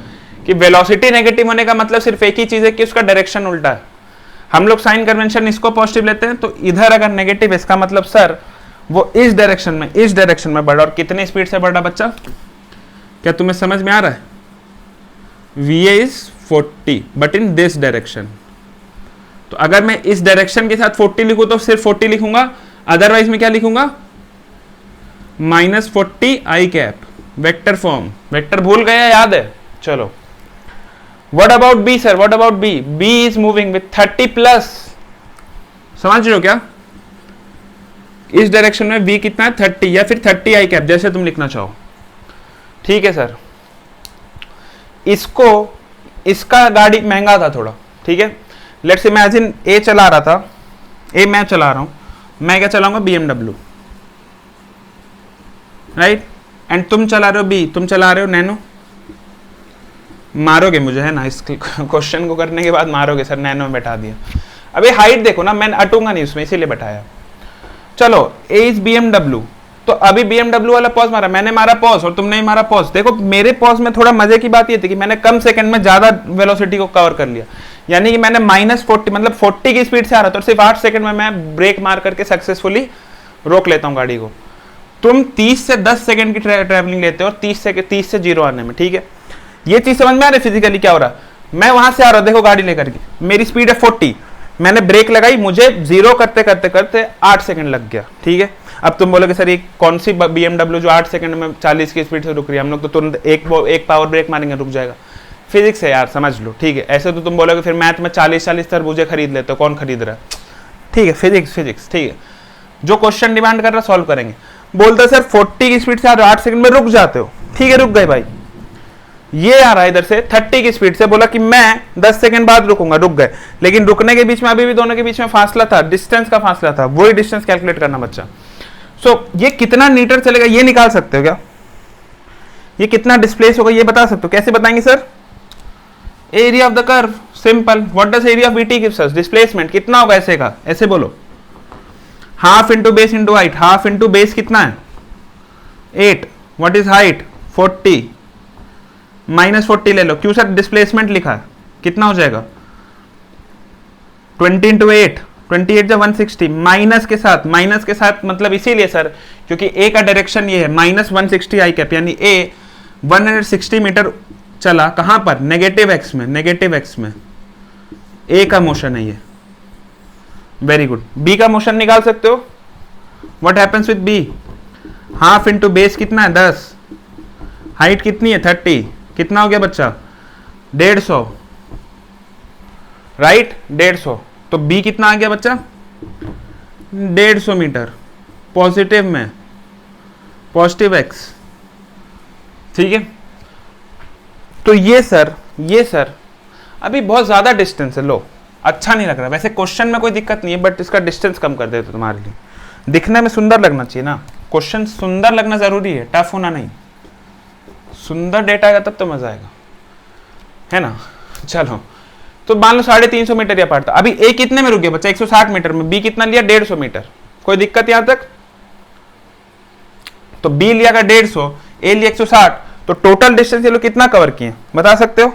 कि वेलोसिटी नेगेटिव होने का मतलब सिर्फ एक ही चीज है कि उसका डायरेक्शन उल्टा है। हम लोग साइन कन्वेंशन इसको पॉजिटिव लेते हैं, तो इधर अगर नेगेटिव है इसका मतलब सर वो इस डायरेक्शन में बढ़ा। और कितने स्पीड से बढ़ा बच्चा, क्या तुम्हें समझ में आ रहा है। va is 40 but in this direction. तो अगर मैं इस डायरेक्शन के साथ 40 लिखूं तो सिर्फ 40 लिखूंगा, अदरवाइज मैं क्या लिखूंगा -40 i cap, vector form. Vector भूल गया, याद है, चलो। What about B sir? What about B? B is moving with 30 plus. समझ रहे हो क्या, इस डायरेक्शन में B कितना है 30 या फिर 30 i कैप, जैसे तुम लिखना चाहो, ठीक है सर। इसका गाड़ी महंगा था थोड़ा, ठीक है। लेट्स इमेजिन A चला रहा था, A मैं चला रहा हूं, मैं क्या चलाऊंगा BMW, राइट, एंड तुम चला रहे हो B, तुम चला रहे हो नैनो। मारोगे मुझे है ना, इस क्वेश्चन को करने के बाद मारोगे सर नैनो में बैठा दिया। अबे हाइट देखो ना, मैं अटूंगा नहीं उसमें, इसीलिए बैठाया। चलो A इज BMW, तो अभी BMW वाला पॉज मारा, मैंने मारा पॉज और तुमने ही मारा पॉज। देखो मेरे पॉज में थोड़ा मजे की बात ये थी कि मैंने कम सेकंड में ज्यादा वेलोसिटी को कवर कर लिया, यानी कि मैंने -40 मतलब 40 की स्पीड से आ रहा था और सिर्फ 8 सेकंड में मैं ब्रेक मार करके सक्सेसफुली रोक लेता हूँ गाड़ी को। तुम 30 से 10 सेकंड की ट्रैवलिंग लेते हो और 30 से 0 आने में, ठीक है। ये चीज समझ में आ रही फिजिकली क्या हो रहा है। मैं वहां से आ रहा हूं, देखो गाड़ी लेकर के, मेरी स्पीड है 40, मैंने ब्रेक लगाई, मुझे 0 करते करते करते 8 सेकंड लग गया, ठीक है। अब तुम बोलोगे सर ये कौन सी BMW जो 8 सेकंड में 40 की स्पीड से रुक रही है, हम लोग तो तुरंत एक पावर ब्रेक मारेंगे रुक जाएगा। फिजिक्स है यार, समझ लो, ठीक है। ऐसे तो तुम बोलोगे फिर मैथ में 40 तरबूजे खरीद लेते हो, कौन खरीद रहा है, ठीक है, फिजिक्स ठीक है, जो क्वेश्चन डिमांड कर रहा सॉल्व करेंगे। बोलता सर 40 की स्पीड से आप 8 सेकंड में रुक जाते हो, ठीक है रुक गए भाई। ये आ रहा है इधर से 30 की स्पीड से, बोला कि मैं 10 सेकंड बाद रुकूंगा, रुक गए। लेकिन रुकने के बीच में अभी भी दोनों के बीच में फासला था, डिस्टेंस का फासला था, वही डिस्टेंस कैलकुलेट करना बच्चा। सो ये कितना मीटर चलेगा ये निकाल सकते हो क्या? ये कितना डिस्प्लेस होगा ये बता सकते हो? कैसे बताएंगे sir? Area of the curve, simple. What does area of BT gives us? Displacement कितना होगा ऐसे का, ऐसे बोलो, half into base into height. Half into base कितना है? 8। What is height? 40 माइनस 40 ले लो। क्यों सर? डिस्प्लेसमेंट लिखा है, कितना हो जाएगा? 20 इंटू 8, 28 जब 160, माइनस के साथ मतलब इसीलिए सर क्योंकि ए का डायरेक्शन ये है, माइनस 160 आई कैप, यानी ए 160 मीटर चला, कहां पर? नेगेटिव एक्स में, नेगेटिव एक्स में ए का मोशन है ये। Very good. बी का मोशन निकाल सकते हो? What happens with B? Half into base कितना है? 10, हाइट कितनी है? 30, कितना हो गया बच्चा? 150, राइट 150। तो बी कितना आ गया बच्चा? 150 मीटर, पॉजिटिव में, पॉजिटिव एक्स, ठीक है। तो ये सर अभी बहुत ज्यादा डिस्टेंस है, लो अच्छा नहीं लग रहा। वैसे क्वेश्चन में कोई दिक्कत नहीं है, बट इसका डिस्टेंस कम कर देते तुम्हारे लिए, दिखने में सुंदर लगना चाहिए ना। क्वेश्चन सुंदर लगना जरूरी है, टफ होना नहीं। सुंदर डेटा आएगा तब तो मजा आएगा, है ना। चलो तो मान लो 350 मीटर या पार्ट था। अभी ए कितने में रुक गया बच्चा? 160 मीटर में। बी कितना लिया? 150 मीटर। कोई दिक्कत यहां तक? तो बी लिया 150, ए लिया 160, तो टोटल डिस्टेंस ये लोग कितना कवर किए बता सकते हो?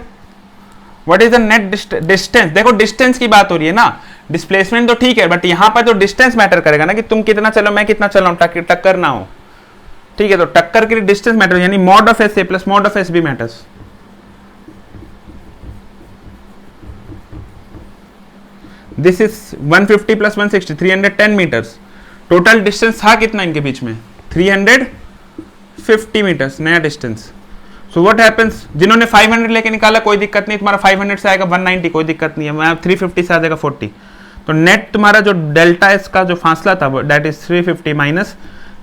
What is the net distance? देखो डिस्टेंस की बात हो रही है ना, डिस्प्लेसमेंट तो ठीक है, बट यहां पर तो डिस्टेंस मैटर करेगा ना, कि तुम कितना चलो मैं कितना चला हूं, टक्कर ना हो, ठीक है। तो टक्कर के लिए डिस्टेंस मैटर, यानी mod of S A plus mod of S B matters. This is 150 plus 160, 310 metres. Total distance था कितना इनके बीच में? 350 मीटर्स नया डिस्टेंस। So what happens? जिन्होंने 500 लेके निकाला कोई दिक्कत नहीं, तुम्हारा 500 से आएगा 190, कोई दिक्कत नहीं है। 350 से आ जाएगा 40। तो नेट तुम्हारा जो डेल्टा एस का जो फासला था that is 350 minus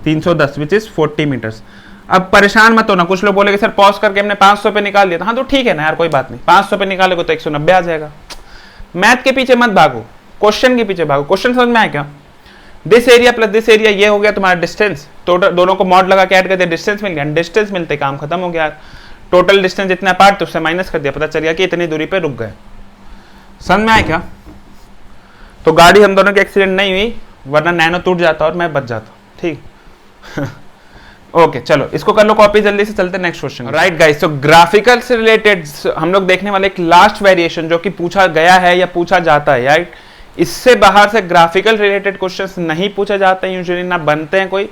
310 which is 40 metres. अब परेशान मत होना, कुछ लोग बोलेंगे सर पॉज करके हमने 500 पे निकाल दिया था। हाँ तो ठीक है ना यार, कोई बात नहीं, 500 पे निकालोगे तो 190 आ जाएगा। मैथ के पीछे मत भागो, क्वेश्चन के पीछे भागो। क्वेश्चन समझ में आया क्या? This area plus this area, ये हो गया तुम्हारा डिस्टेंस। टोटल दोनों को मॉड लगा के ऐड कर दिया, डिस्टेंस मिल गया। डिस्टेंस मिलते काम खत्म हो गया। टोटल डिस्टेंस जितना पार्ट तो उससे माइनस कर दिया, पता चल गया कि इतनी दूरी पे रुक गए। समझ में आया क्या? तो गाड़ी हम दोनों की एक्सीडेंट नहीं हुई, वरना नैनो टूट जाता और मैं बच जाता, ठीक। ओके चलो इसको कर लो कॉपी, जल्दी से चलते नेक्स्ट क्वेश्चन। राइट गाइस, तो ग्राफिकल से रिलेटेड हम लोग देखने वाले एक लास्ट वेरिएशन जो कि पूछा गया है या पूछा जाता है, राइट। इससे बाहर से ग्राफिकल रिलेटेड क्वेश्चंस नहीं पूछे जाते हैं यूजुअली, ना बनते हैं कोई।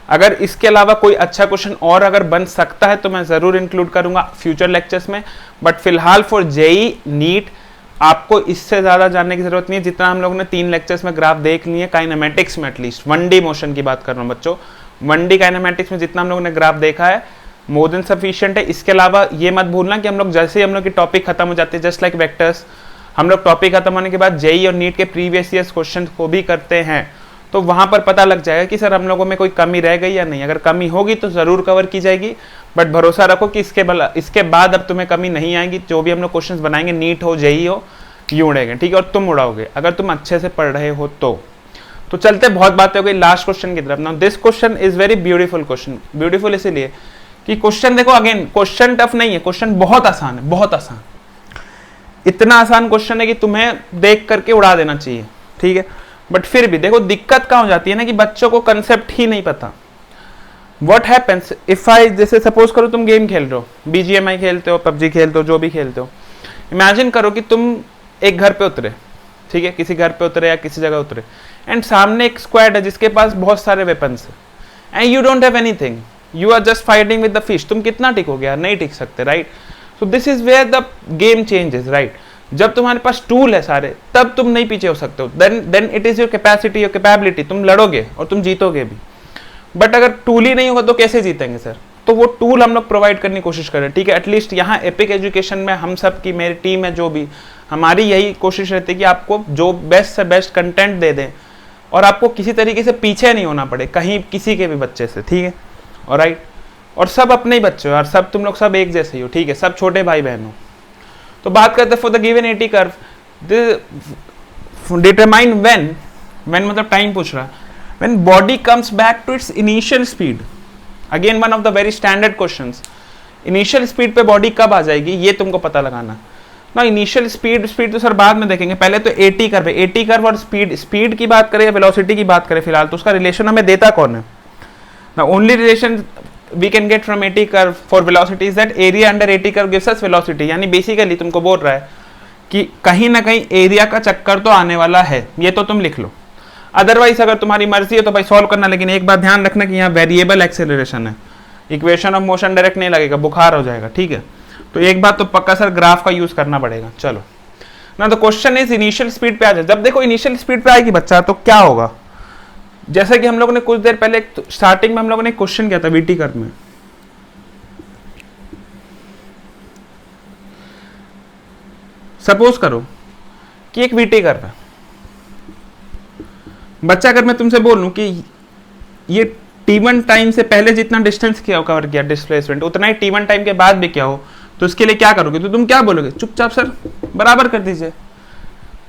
अगर इसके अलावा कोई अच्छा क्वेश्चन और अगर बन सकता है तो मैं जरूर इंक्लूड करूंगा फ्यूचर लेक्चर्स में, बट फिलहाल फॉर जेई नीट आपको इससे ज्यादा जानने की जरूरत नहीं है जितना हम लोगों ने 3 लेक्चर्स में ग्राफ देख लिए काइनेमेटिक्स में। एटलीस्ट 1D मोशन की बात कर रहा हूं बच्चों, 1D काइनेमेटिक्स में जितना हम लोगों ने ग्राफ देखा है मोर देन सफिशिएंट है। इसके अलावा ये मत भूलना कि हम लोग जैसे ही हम लोग की टॉपिक खत्म हो जाती है, जस्ट लाइक वेक्टर्स, हम लोग टॉपिक खत्म होने के बाद जेई और नीट के प्रीवियस ईयर्स क्वेश्चन को भी करते हैं, तो वहां पर पता लग जाएगा कि सर हम लोगों में कोई कमी रह गई या नहीं। अगर कमी होगी तो जरूर कवर की जाएगी, बट भरोसा रखो कि इसके बाद अब तुम्हें कमी नहीं आएगी। जो भी हम लोग क्वेश्चंस बनाएंगे, नीट हो जेई हो, यूं उड़ेंगे, ठीक है, और तुम उड़ाओगे अगर तुम अच्छे से पढ़ रहे हो तो चलते, बहुत बातें हो गई, लास्ट क्वेश्चन की तरफ। Now this question is very beautiful question. Beautiful इसीलिए कि क्वेश्चन देखो, अगेन क्वेश्चन टफ नहीं है, क्वेश्चन बहुत आसान है, बहुत आसान। इतना आसान क्वेश्चन है कि तुम्हें देख करके उड़ा देना चाहिए, ठीक है। बट फिर भी देखो दिक्कत कहां हो जाती है ना, कि बच्चों को कंसेप्ट ही नहीं पता। व्हाट हैपेंस इफ आई, जैसे सपोज करो तुम गेम खेल रहे हो, BGMI खेलते हो, PUBG खेलते हो, जो भी खेलते हो। इमेजिन करो कि तुम एक घर पे उतरे, ठीक है, किसी घर पे उतरे या किसी जगह उतरे, एंड सामने एक स्क्वाड है जिसके पास बहुत सारे वेपन्स है, and you don't have anything, you are just fighting with the fish. तुम कितना टिकोगे यार? नहीं टिक सकते, right. So this is where the game changes, right. जब तुम्हारे पास टूल है सारे, तब तुम नहीं पीछे हो सकते हो, then it is your capacity, your capability, तुम लड़ोगे और तुम जीतोगे भी। बट अगर टूल ही नहीं होगा तो कैसे जीतेंगे सर? तो वो टूल हम लोग प्रोवाइड करने की कोशिश करें, ठीक है। एटलीस्ट यहाँ एपिक एजुकेशन में हम सब की, मेरी टीम है जो भी, हमारी यही कोशिश रहती है कि आपको जो बेस्ट से बेस्ट कंटेंट दे दें, और आपको किसी तरीके से पीछे नहीं होना पड़े कहीं किसी के भी बच्चे से, ठीक है, और राइट, और सब अपने ही बच्चे हो यार, सब तुम लोग सब एक जैसे ही हो, ठीक है, सब छोटे भाई बहन हो। तो बात करते हैं for the given AT curve, determine when मतलब टाइम पूछ रहा है, when body comes back to its initial speed, again one of the very standard questions, initial speed पे बॉडी कब आ जाएगी ये तुमको पता लगाना ना। इनिशियल स्पीड तो सर बाद में देखेंगे, पहले तो एटी कर्व है, एटी कर्व और स्पीड की बात करें या वेलोसिटी की बात करें फिलहाल, तो उसका रिलेशन हमें देता कौन है ना। Only relation we can get from AT curve for velocity is that area under AT curve gives us velocity, यानी बेसिकली तुमको बोल रहा है कि कहीं ना कहीं एरिया का चक्कर तो आने वाला है, ये तो तुम लिख लो। अदरवाइज अगर तुम्हारी मर्जी है तो भाई सॉल्व करना, लेकिन एक बात ध्यान रखना कि यहाँ वेरिएबल एक्सेलरेशन है, इक्वेशन ऑफ मोशन डायरेक्ट नहीं लगेगा, बुखार हो जाएगा, ठीक है। तो एक बात तो पक्का सर ग्राफ का यूज करना पड़ेगा। चलो ना, तो क्वेश्चन इज इनिशियल स्पीड पे आ जाए। जब देखो इनिशियल स्पीड पे आएगी बच्चा तो क्या होगा, जैसा कि हम लोगों ने कुछ देर पहले स्टार्टिंग में हम लोगों ने क्वेश्चन किया था वीटी कर्व में, सपोज करो कि एक वीटी कर्व है बच्चा, अगर मैं तुमसे बोल लूं कि ये t1 टाइम से पहले जितना डिस्टेंस किया कवर किया डिस्प्लेसमेंट उतना ही t1 टाइम के बाद भी क्या हो, तो इसके लिए क्या करोगे, तो तुम क्या बोलोगे, चुपचाप सर बराबर कर दीजिए।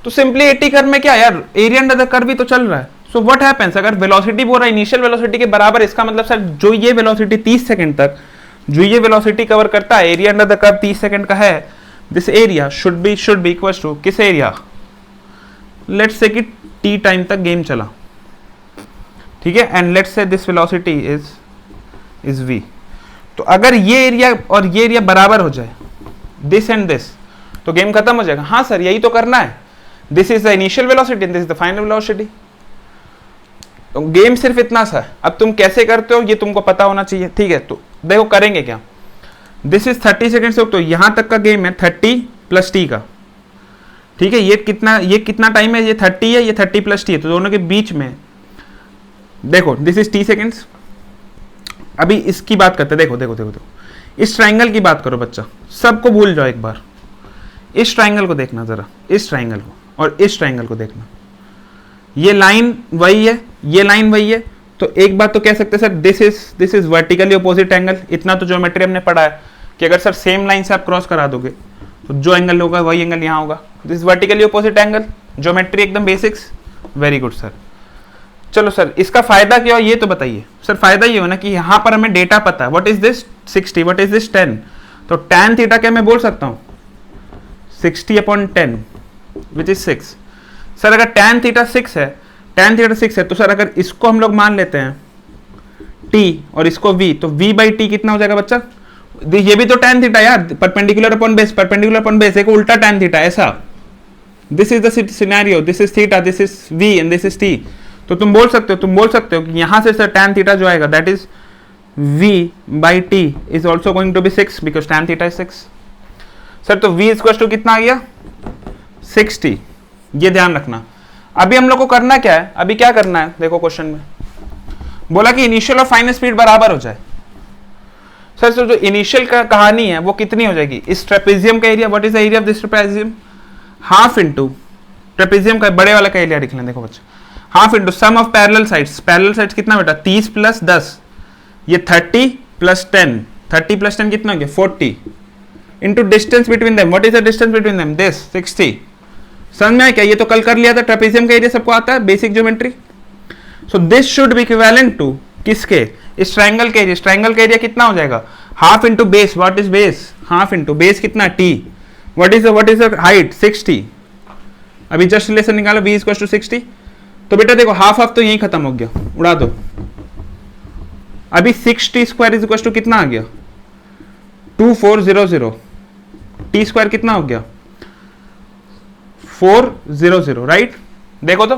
तो सिंपली एटी कर्व में क्या यार, एरिया अंडर द कर्व भी तो चल रहा है। सो व्हाट हैपेंस, अगर वेलोसिटी बोल रहा है इनिशियल वेलोसिटी के बराबर, इसका मतलब सर जो ये वेलोसिटी 30 सेकंड तक जो ये वेलोसिटी कवर करता है, area under the curve 30 second का है, this area should be equals to किस एरिया, लेट्स से कि टी टाइम तक गेम चला, ठीक है, and let's say this velocity is v। तो अगर ये एरिया और ये एरिया बराबर हो जाए, दिस एंड दिस, तो गेम खत्म हो जाएगा। हाँ सर यही तो करना है, this is the initial velocity and this is the final velocity. तो गेम सिर्फ इतना सा है, अब तुम कैसे करते हो ये तुमको पता होना चाहिए, ठीक है। तो देखो करेंगे क्या, दिस इज 30 सेकेंड से, तो यहां तक का गेम है 30 प्लस टी का, ठीक है। ये कितना टाइम है, ये 30 है, ये 30 प्लस टी है, तो दोनों के बीच में देखो दिस इज टी सेकेंड्स। अभी इसकी बात करते, देखो इस ट्राइंगल की बात करो बच्चा, सबको भूल जाओ एक बार, इस ट्राइंगल को देखना जरा, इस ट्राइंगल को और इस ट्राइंगल को देखना, ये लाइन वही है, ये लाइन वही है, तो एक बात तो कह सकते हैं sir this is vertically opposite angle. इतना तो ज्योमेट्री हमने पढ़ा है कि अगर सर सेम लाइन से आप क्रॉस करा दोगे तो जो एंगल होगा वही एंगल यहाँ होगा, this vertically opposite angle, geometry एकदम बेसिक्स, वेरी गुड सर। चलो सर इसका फायदा क्या हो ये तो बताइए। सर फायदा ये हो ना कि यहाँ पर हमें डेटा पता है, what is this 60, what is this 10, तो tan थीटा क्या मैं बोल सकता हूँ 60/10 विच इज 6। सर अगर tan थीटा 6 है, तो सर अगर इसको हम लोग मान लेते हैं t और इसको v, तो v/t कितना हो जाएगा बच्चा, ये भी तो tan थीटा यार, परपेंडिकुलर अपॉन बेस, एक उल्टा tan थीटा, ऐसा this is the scenario, this is theta, this is v and this is t। तो तुम बोल सकते हो कि यहां से सर tan थीटा जो आएगा that is v/t is also going to be 6 because tan theta is 6। Sir तो v इक्वल टू कितना आ गया 60, ये ध्यान रखना। अभी हम लोग को करना क्या है, अभी क्या करना है, देखो क्वेश्चन में बोला कि इनिशियल और फाइनल स्पीड बराबर हो जाए। सर जो इनिशियल का कहानी है वो कितनी हो जाएगी, इस ट्रेपेजियम का area, what is the area of this trapezium, half into trapezium का बड़े वाला का एरिया लिख लें, देखो बच्चा, half into sum of parallel sides कितना बेटा 30 प्लस 10, ये 30 प्लस 10, 30 प्लस 10 कितना हो गया 40, into distance between them, what is the distance between them, this 60। समझ में आया क्या, ये तो कल कर लिया था, ट्रेपेजियम का एरिया सबको आता है, basic geometry. So this should be equivalent to किसके, इस ट्रायंगल के एरिया, इस ट्रायंगल का एरिया कितना हो जाएगा, half into base, what is base, half into base कितना t, what is the height 60। अभी जस्ट रिलेशन निकालो v इक्वल टू 60, तो बेटा देखो हाफ तो यही खत्म हो गया, उड़ा दो। अभी 60 स्क्वायर इज इक्वल टू कितना आ गया 2400, t स्क्वायर कितना हो गया 400, राइट। देखो तो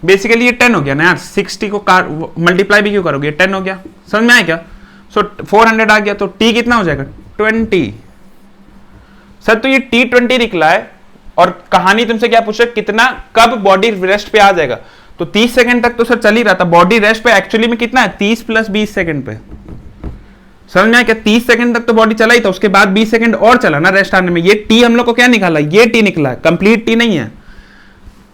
बेसिकली ये 10 हो गया ना यार, 60 को मल्टीप्लाई भी क्यों करोगे, 10 हो गया, समझ में आया क्या। सो 400 आ गया, तो t कितना हो जाएगा 20। सर तो ये t20 निकला है, और कहानी तुमसे क्या पूछ रहे कितना कब बॉडी रेस्ट पे आ जाएगा, तो 30 सेकंड तक तो सर चल ही रहा था, बॉडी रेस्ट पे एक्चुअली में कितना है 30 प्लस 20 सेकंड पे, समझ में आया क्या, 30 सेकंड तक तो बॉडी चला ही था, उसके बाद 20 सेकंड और चला ना रेस्ट आने में, ये टी हम लोग को क्या निकाला, ये टी निकला है, कंप्लीट टी नहीं है,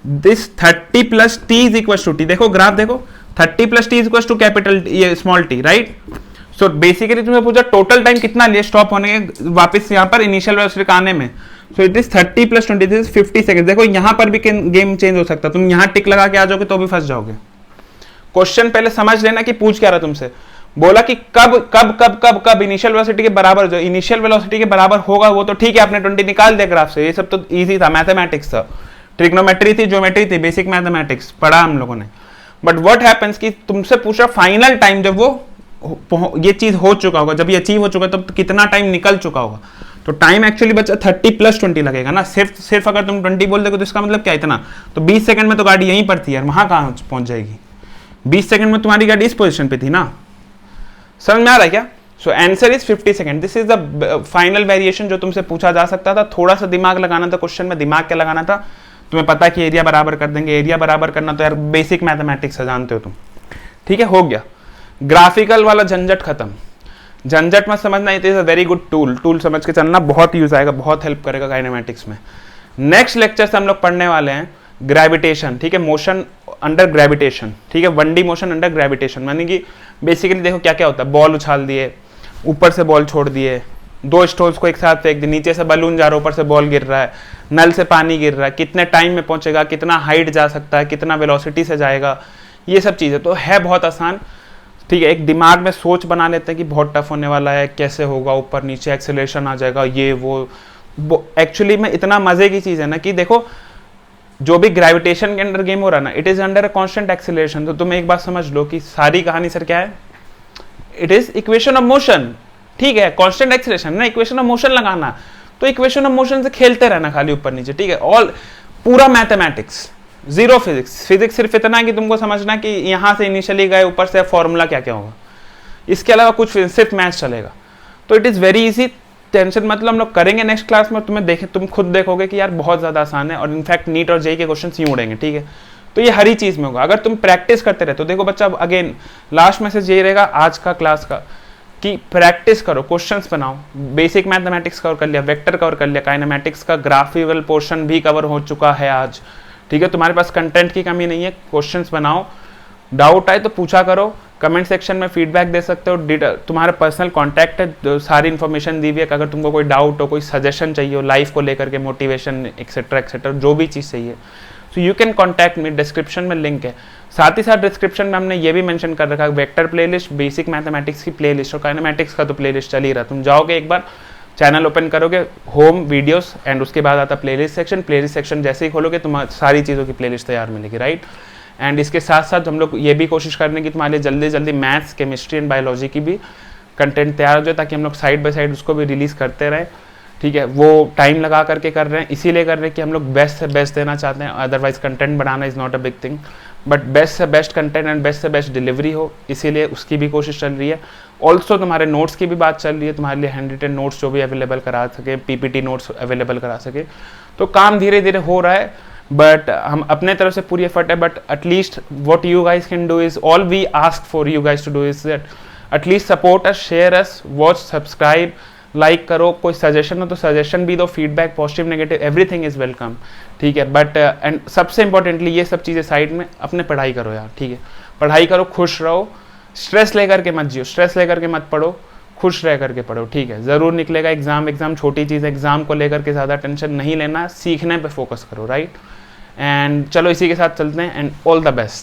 this 30 plus t is equal to t, देखो ग्राफ देखो, 30 plus t is equal to capital ये small t, right. So basically तुम्हें पूछा टोटल टाइम कितना लिए स्टॉप होने के वापस यहाँ पर इनिशियल वेलोसिटी आने में। So it is 30 plus 20, this is 50 second. देखो यहाँ पर भी गेम चेंज हो सकता है, तुम यहाँ टिक लगा के आ जाओगे तो भी फंस जाओगे। क्वेश्चन पहले समझ लेना कि पूछ क्या रहा तुमसे, बोला कि कब कब कब कब कब इनिशियल वेलोसिटी के बराबर, जो इनिशियल वेलोसिटी के बराबर होगा वो तो ठीक है, आपने 20 निकाल दिया ग्राफ से, ये सब तो इजी था, मैथमेटिक्स था, ट्रिग्नोमेट्री थी, ज्योमेट्री थी, बेसिक मैथमेटिक्स पढ़ा हम लोगों ने। बट व्हाट हैपेंस कि तुमसे पूछा फाइनल टाइम, जब वो ये चीज हो चुका होगा, जब ये अचीव हो चुका तब तो कितना टाइम निकल चुका होगा, तो टाइम एक्चुअली बच्चा 30 प्लस 20 लगेगा ना। सिर्फ अगर तुम 20 बोल दोगे तो इसका मतलब क्या इतना, तो 20 सेकंड में तो गाड़ी यहीं पर थी यार, वहां कहां पहुंच जाएगी, 20 सेकंड में तुम्हारी गाड़ी इस पोजीशन पे थी ना। समझ में आ रहा है क्या? So answer is 50 second. This is the final variation जो तुमसे पूछा जा सकता था। थोड़ा सा दिमाग लगाना था क्वेश्चन में, दिमाग क्या लगाना था, तुम्हें पता कि एरिया बराबर कर देंगे, एरिया बराबर करना तो यार बेसिक मैथमेटिक्स है, जानते हो तुम, ठीक है, हो गया। ग्राफिकल वाला झंझट खत्म, झंझट मत समझना, it is a very good tool समझ के चलना, बहुत यूज आएगा, बहुत हेल्प करेगा काइनेमेटिक्स में। नेक्स्ट लेक्चर से हम लोग पढ़ने वाले हैं ग्रेविटेशन, ठीक है, मोशन अंडर ग्रेविटेशन, ठीक है, 1D मोशन अंडर ग्रेविटेशन, यानी कि बेसिकली देखो क्या क्या होता है, बॉल उछाल दिए, ऊपर से बॉल छोड़ दिए, 2 स्टोन्स को एक साथ फेंक दिए, नीचे से बलून जा रहा है, ऊपर से बॉल गिर रहा है, नल से पानी गिर रहा है, कितने टाइम में पहुंचेगा, कितना हाइट जा सकता है, कितना वेलोसिटी से जाएगा, ये सब चीज़ें तो है बहुत आसान, ठीक है। एक दिमाग में सोच बना लेते हैं कि बहुत टफ होने वाला है, कैसे होगा, ऊपर नीचे एक्सेलरेशन आ जाएगा, ये वो एक्चुअली में इतना मजे की चीज़ है ना कि देखो जो भी ग्रेविटेशन के अंडर गेम हो रहा है ना, it is under a constant acceleration. तो तुम एक बात समझ लो कि सारी कहानी सर क्या है, it is equation of motion, ठीक है, कांस्टेंट एक्सेलरेशन ना, इक्वेशन ऑफ मोशन लगाना, तो इक्वेशन ऑफ मोशन से खेलते रहना खाली ऊपर नीचे, ठीक है, ऑल पूरा मैथमेटिक्स, जीरो फिजिक्स। फिजिक्स सिर्फ इतना है कि तुमको समझना कि यहां से इनिशियली गए, ऊपर से फॉर्मूला क्या क्या होगा, इसके अलावा कुछ सिर्फ मैथ्स चलेगा। तो it is very easy, tension मतलब हम लोग करेंगे नेक्स्ट क्लास में, तुम खुद देखोगे कि यार बहुत ज्यादा आसान है, और इनफैक्ट नीट और जेई के क्वेश्चन यूं उड़ेंगे, ठीक है। तो ये हर ही चीज में होगा अगर तुम प्रैक्टिस करते रहे तो। देखो बच्चा, अगेन लास्ट मैसेज यही रहेगा आज का क्लास का कि प्रैक्टिस करो, क्वेश्चंस बनाओ, बेसिक मैथमेटिक्स कवर कर लिया, वेक्टर कवर कर लिया, काइनेमेटिक्स का ग्राफिकल पोर्शन भी कवर हो चुका है आज, ठीक है। तुम्हारे पास कंटेंट की कमी नहीं है, क्वेश्चंस बनाओ, डाउट आए तो पूछा करो, कमेंट सेक्शन में फीडबैक दे सकते हो, तुम्हारा पर्सनल कांटेक्ट है, सारी इन्फॉर्मेशन दी हुई है, अगर तुमको कोई डाउट हो, कोई सजेशन चाहिए हो लाइफ को लेकर के, मोटिवेशन एक्सेट्रा एक्सेट्रा, जो भी चीज़ चाहिए, so you can contact me, description में लिंक है। साथ ही साथ डिस्क्रिप्शन में हमने ये भी मेंशन कर रखा है वेक्टर प्लेलिस्ट, बेसिक मैथमेटिक्स की प्लेलिस्ट और काइनेमेटिक्स का तो प्लेलिस्ट चल ही रहा, तुम जाओगे एक बार चैनल ओपन करोगे, होम वीडियोस, एंड उसके बाद आता प्लेलिस्ट सेक्शन, प्लेलिस्ट सेक्शन जैसे ही खोलोगे तुम्हारी सारी चीज़ों की प्लेलिस्ट तैयार मिलेगी, राइट। एंड इसके साथ साथ हम लोग ये भी कोशिश कर रहे हैं कि तुम्हारे लिए जल्दी जल्दी मैथ्स, केमिस्ट्री एंड बायोलॉजी की भी कंटेंट तैयार हो जाए, ताकि हम लोग साइड बाय साइड उसको भी रिलीज़ करते रहें, ठीक है। वो टाइम लगा करके कर रहे हैं, इसीलिए कर रहे हैं कि हम लोग बेस्ट से बेस्ट देना चाहते हैं, otherwise content banana is not a big thing, but best से बेस्ट कंटेंट एंड बेस्ट से बेस्ट डिलीवरी हो, इसीलिए उसकी भी कोशिश चल रही है। ऑल्सो तुम्हारे नोट्स की भी बात चल रही है, तुम्हारे लिए हैंड रिटन नोट्स जो भी अवेलेबल करा सके, पीपीटी नोट्स अवेलेबल करा सके, तो काम धीरे धीरे हो रहा है, बट हम अपने तरफ से पूरी एफर्ट है, but at least what you guys can do is, all we ask for you guys to do is that at least support us, share us, watch, subscribe, like करो, कोई सजेशन हो तो सजेशन भी दो, feedback positive negative everything is welcome, ठीक है। But and सबसे importantly ये सब चीज़ें साइड में अपने पढ़ाई करो यार, ठीक है, पढ़ाई करो, खुश रहो, स्ट्रेस लेकर के मत जियो, स्ट्रेस लेकर के मत पढ़ो, खुश रह करके पढ़ो, ठीक है। ज़रूर निकलेगा एग्जाम छोटी चीज़, एग्जाम को लेकर के ज़्यादा टेंशन नहीं लेना, सीखने पे फोकस करो, राइट। एंड चलो इसी के साथ चलते हैं, एंड ऑल द बेस्ट।